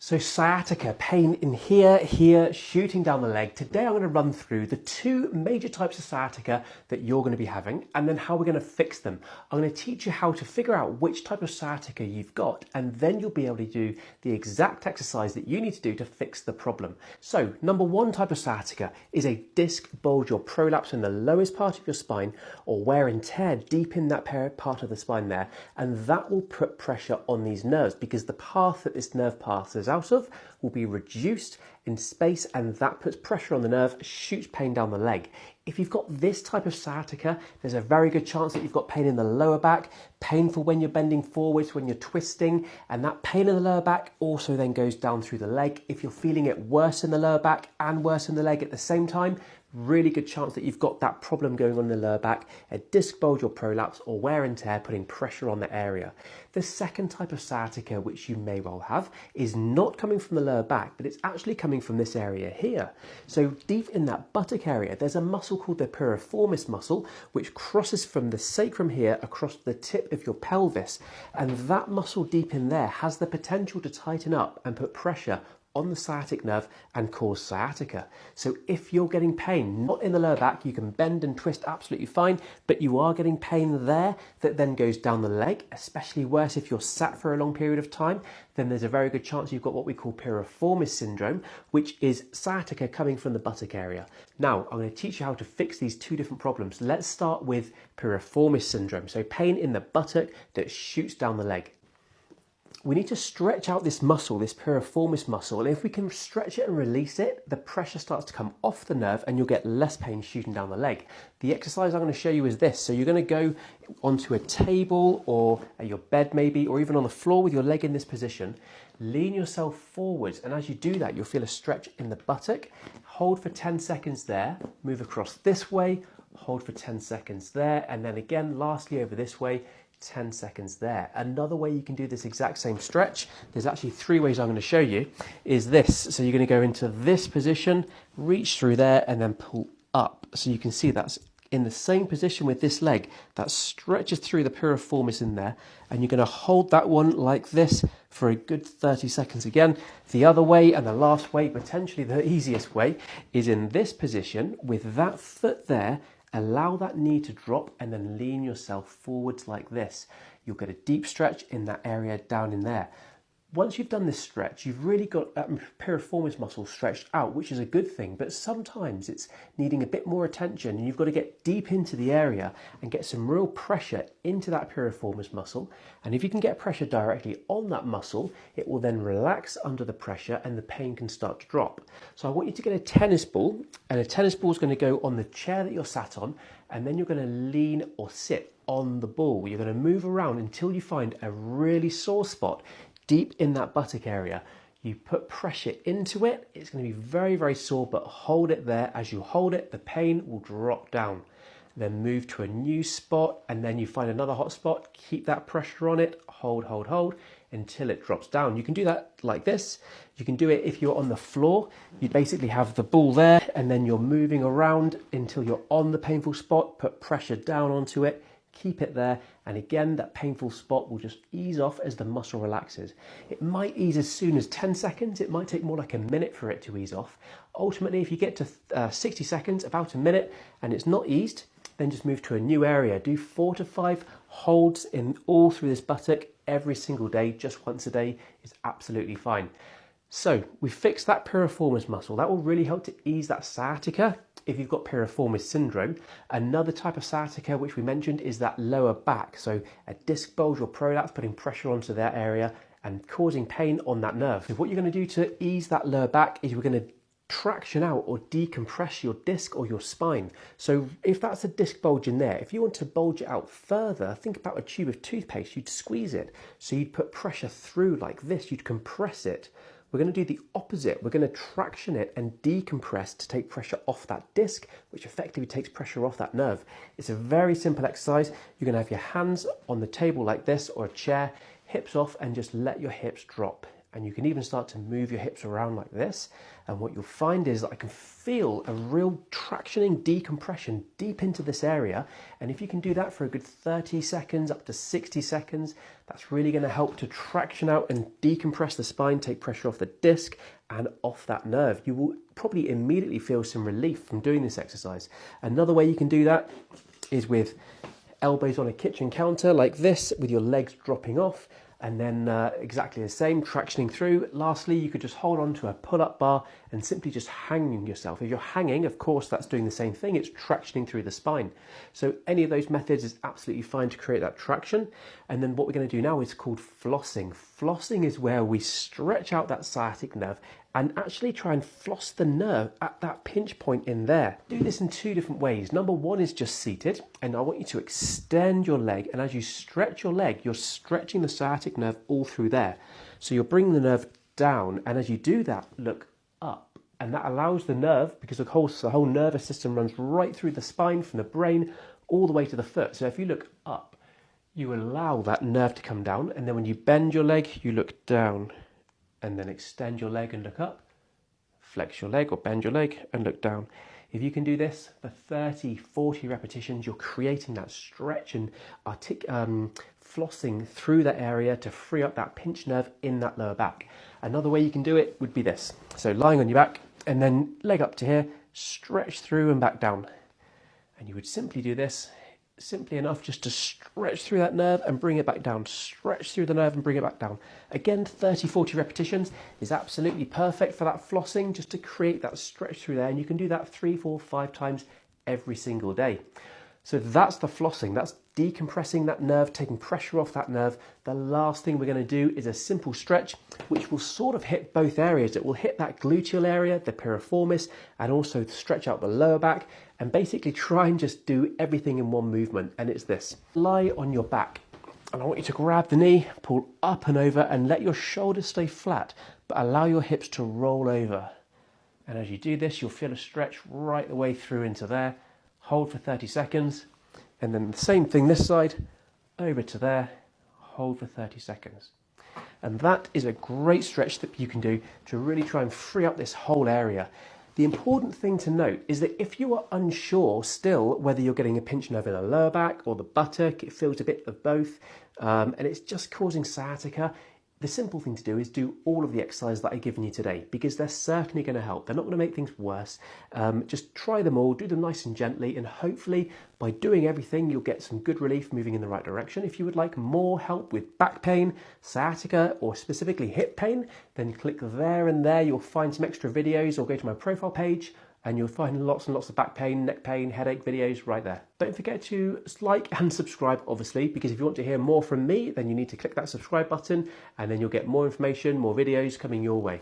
So sciatica, pain in here, shooting down the leg. Today I'm going to run through the two major types of sciatica that you're going to be having and then how we're going to fix them. I'm going to teach you how to figure out which type of sciatica you've got, and then you'll be able to do the exact exercise that you need to do to fix the problem. So number one type of sciatica is a disc bulge or prolapse in the lowest part of your spine, or wear and tear deep in that part of the spine there, and that will put pressure on these nerves because the path that this nerve passes out of will be reduced in space, and that puts pressure on the nerve, shoots pain down the leg. If you've got this type of sciatica, there's a very good chance that you've got pain in the lower back, painful when you're bending forwards, when you're twisting, and that pain in the lower back also then goes down through the leg. If you're feeling it worse in the lower back and worse in the leg at the same time, really good chance that you've got that problem going on in the lower back, a disc bulge or prolapse or wear and tear putting pressure on the area. The second type of sciatica, which you may well have, is not coming from the lower back, but it's actually coming from this area here. So deep in that buttock area, there's a muscle called the piriformis muscle, which crosses from the sacrum here across the tip of your pelvis. And that muscle deep in there has the potential to tighten up and put pressure on the sciatic nerve and cause sciatica. So if you're getting pain, not in the lower back, you can bend and twist absolutely fine, but you are getting pain there that then goes down the leg, especially worse if you're sat for a long period of time, then there's a very good chance you've got what we call piriformis syndrome, which is sciatica coming from the buttock area. Now, I'm going to teach you how to fix these two different problems. Let's start with piriformis syndrome, so pain in the buttock that shoots down the leg. We need to stretch out this muscle, this piriformis muscle, and if we can stretch it and release it, the pressure starts to come off the nerve and you'll get less pain shooting down the leg. The exercise I'm going to show you is this. So you're going to go onto a table or at your bed maybe, or even on the floor with your leg in this position. Lean yourself forwards, and as you do that, you'll feel a stretch in the buttock. Hold for 10 seconds there, move across this way, hold for 10 seconds there, and then again, lastly over this way, 10 seconds there. Another way you can do this exact same stretch, there's actually three ways I'm going to show you, is this. So you're going to go into this position, reach through there, and then pull up. So you can see that's in the same position with this leg. That stretches through the piriformis in there, and you're going to hold that one like this for a good 30 seconds again. The other way, and the last way, potentially the easiest way, is in this position with that foot there. Allow that knee to drop and then lean yourself forwards like this. You'll get a deep stretch in that area down in there. Once you've done this stretch, you've really got that piriformis muscle stretched out, which is a good thing, but sometimes it's needing a bit more attention and you've got to get deep into the area and get some real pressure into that piriformis muscle. And if you can get pressure directly on that muscle, it will then relax under the pressure and the pain can start to drop. So I want you to get a tennis ball, and a tennis ball is going to go on the chair that you're sat on, and then you're going to lean or sit on the ball. You're going to move around until you find a really sore spot deep in that buttock area. You put pressure into it. It's going to be very, very sore, but hold it there. As you hold it, the pain will drop down. Then move to a new spot, and then you find another hot spot. Keep that pressure on it. Hold, hold, hold until it drops down. You can do that like this. You can do it if you're on the floor. You basically have the ball there, and then you're moving around until you're on the painful spot. Put pressure down onto it. Keep it there, and again that painful spot will just ease off as the muscle relaxes. It might ease as soon as 10 seconds, it might take more like a minute for it to ease off. Ultimately, if you get to 60 seconds, about a minute, and it's not eased, then just move to a new area. Do 4 to 5 holds in all through this buttock every single day. Just once a day is absolutely fine. So we fixed that piriformis muscle. That will really help to ease that sciatica if you've got piriformis syndrome. Another type of sciatica which we mentioned is that lower back. So a disc bulge or prolapse putting pressure onto that area and causing pain on that nerve. So what you're going to do to ease that lower back is we're going to traction out or decompress your disc or your spine. So if that's a disc bulge in there, if you want to bulge it out further, think about a tube of toothpaste. You'd squeeze it. So you'd put pressure through like this. You'd compress it. We're going to do the opposite. We're going to traction it and decompress to take pressure off that disc, which effectively takes pressure off that nerve. It's a very simple exercise. You're going to have your hands on the table like this or a chair, hips off, and just let your hips drop. And you can even start to move your hips around like this. And what you'll find is that I can feel a real tractioning decompression deep into this area. And if you can do that for a good 30 seconds, up to 60 seconds, that's really going to help to traction out and decompress the spine, take pressure off the disc and off that nerve. You will probably immediately feel some relief from doing this exercise. Another way you can do that is with elbows on a kitchen counter like this, with your legs dropping off, and then exactly the same, tractioning through. Lastly, you could just hold on to a pull-up bar and simply just hanging yourself. If you're hanging, of course, that's doing the same thing. It's tractioning through the spine. So any of those methods is absolutely fine to create that traction. And then what we're going to do now is called flossing. Flossing is where we stretch out that sciatic nerve and actually try and floss the nerve at that pinch point in there. Do this in two different ways. Number one is just seated, and I want you to extend your leg, and as you stretch your leg, you're stretching the sciatic nerve all through there. So you're bringing the nerve down, and as you do that, look up, and that allows the nerve, because the whole nervous system runs right through the spine from the brain all the way to the foot. So if you look up, you allow that nerve to come down, and then when you bend your leg, you look down, and then extend your leg and look up, flex your leg or bend your leg and look down. If you can do this for 30, 40 repetitions, you're creating that stretch and flossing through that area to free up that pinched nerve in that lower back. Another way you can do it would be this. So lying on your back and then leg up to here, stretch through and back down. And you would simply do this simply enough just to stretch through that nerve and bring it back down, stretch through the nerve and bring it back down. Again, 30, 40 repetitions is absolutely perfect for that flossing, just to create that stretch through there. And you can do that 3, 4, 5 times every single day. So that's the flossing, that's decompressing that nerve, taking pressure off that nerve. The last thing we're going to do is a simple stretch, which will sort of hit both areas. It will hit that gluteal area, the piriformis, and also stretch out the lower back, and basically try and just do everything in one movement. And it's this: lie on your back, and I want you to grab the knee, pull up and over, and let your shoulders stay flat, but allow your hips to roll over. And as you do this, you'll feel a stretch right the way through into there. Hold for 30 seconds, and then the same thing this side, over to there, hold for 30 seconds. And that is a great stretch that you can do to really try and free up this whole area. The important thing to note is that if you are unsure still whether you're getting a pinched nerve in the lower back or the buttock, it feels a bit of both, and it's just causing sciatica, the simple thing to do is do all of the exercises that I've given you today, because they're certainly going to help. They're not going to make things worse. Just try them all, do them nice and gently, and hopefully by doing everything, you'll get some good relief moving in the right direction. If you would like more help with back pain, sciatica, or specifically hip pain, then click there, and there you'll find some extra videos, or go to my profile page, and you'll find lots and lots of back pain, neck pain, headache videos right there. Don't forget to like and subscribe, obviously, because if you want to hear more from me, then you need to click that subscribe button, and then you'll get more information, more videos coming your way.